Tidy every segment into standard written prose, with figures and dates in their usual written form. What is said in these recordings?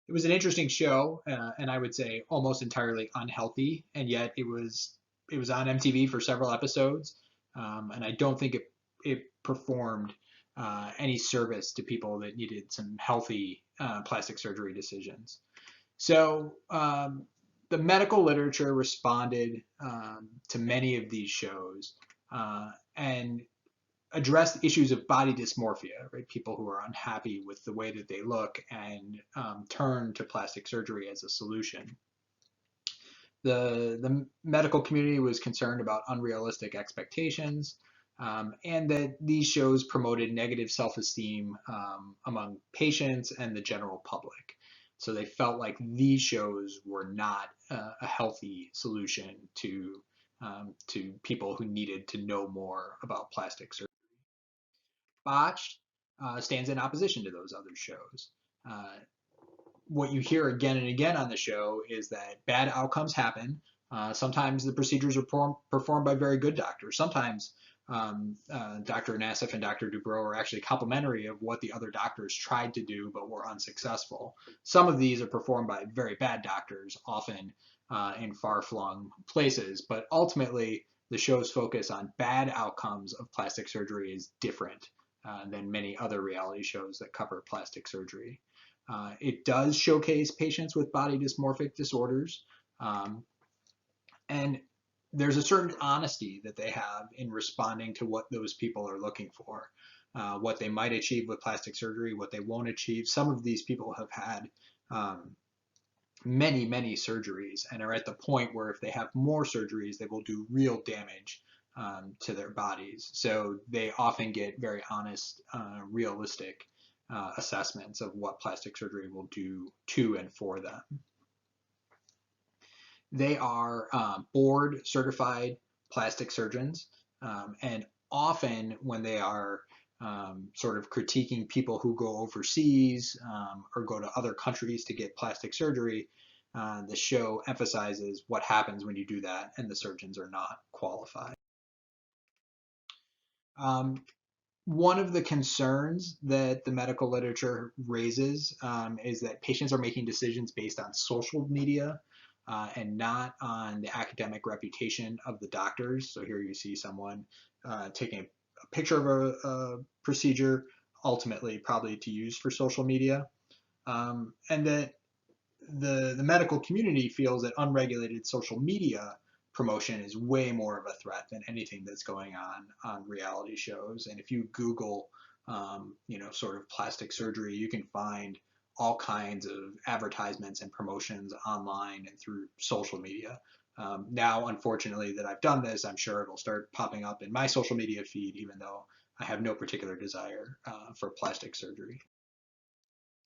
It was an interesting show, and I would say almost entirely unhealthy, and yet it was on MTV for several episodes, and I don't think it performed any service to people that needed some healthy plastic surgery decisions. So the medical literature responded to many of these shows and addressed issues of body dysmorphia, right? People who are unhappy with the way that they look and turn to plastic surgery as a solution. The medical community was concerned about unrealistic expectations, and that these shows promoted negative self-esteem among patients and the general public. So they felt like these shows were not a healthy solution to people who needed to know more about plastic surgery. Botched stands in opposition to those other shows. Uh, what you hear again and again on the show is that bad outcomes happen. Sometimes the procedures are performed by very good doctors. Sometimes Dr. Nassif and Dr. Dubrow are actually complimentary of what the other doctors tried to do but were unsuccessful. Some of these are performed by very bad doctors, often in far-flung places, but ultimately the show's focus on bad outcomes of plastic surgery is different than many other reality shows that cover plastic surgery. It does showcase patients with body dysmorphic disorders, and there's a certain honesty that they have in responding to what those people are looking for, what they might achieve with plastic surgery, what they won't achieve. Some of these people have had many, many surgeries and are at the point where if they have more surgeries, they will do real damage to their bodies. So they often get very honest, realistic assessments of what plastic surgery will do to and for them. They are board certified plastic surgeons, and often when they are sort of critiquing people who go overseas or go to other countries to get plastic surgery, the show emphasizes what happens when you do that and the surgeons are not qualified. Um, One of the concerns that the medical literature raises is that patients are making decisions based on social media and not on the academic reputation of the doctors. So here you see someone taking a picture of a procedure, ultimately probably to use for social media, and that the medical community feels that unregulated social media promotion is way more of a threat than anything that's going on reality shows. And if you Google, sort of plastic surgery, you can find all kinds of advertisements and promotions online and through social media. Now, unfortunately, that I've done this, I'm sure it'll start popping up in my social media feed, even though I have no particular desire for plastic surgery.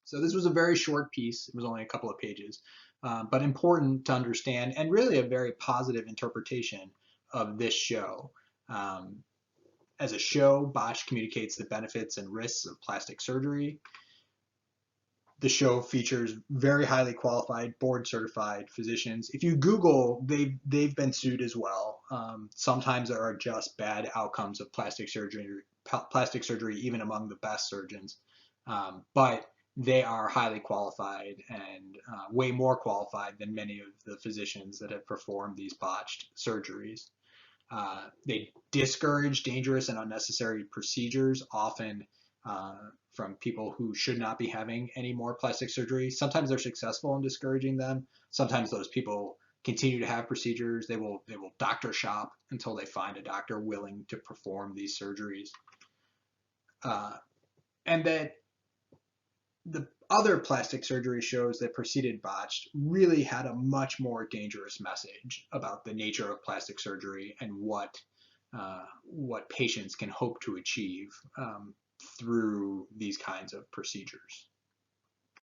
So this was a very short piece. It was only a couple of pages, but important to understand and really a very positive interpretation of this show. Um, as a show, Bosch communicates the benefits and risks of plastic surgery. The show features very highly qualified, board certified physicians. If you Google, they've been sued as well. Sometimes there are just bad outcomes of plastic surgery even among the best surgeons. But they are highly qualified and way more qualified than many of the physicians that have performed these botched surgeries. They discourage dangerous and unnecessary procedures, often from people who should not be having any more plastic surgery. Sometimes they're successful in discouraging them. Sometimes those people continue to have procedures. They will doctor shop until they find a doctor willing to perform these surgeries. And that the other plastic surgery shows that preceded Botched really had a much more dangerous message about the nature of plastic surgery and what patients can hope to achieve through these kinds of procedures.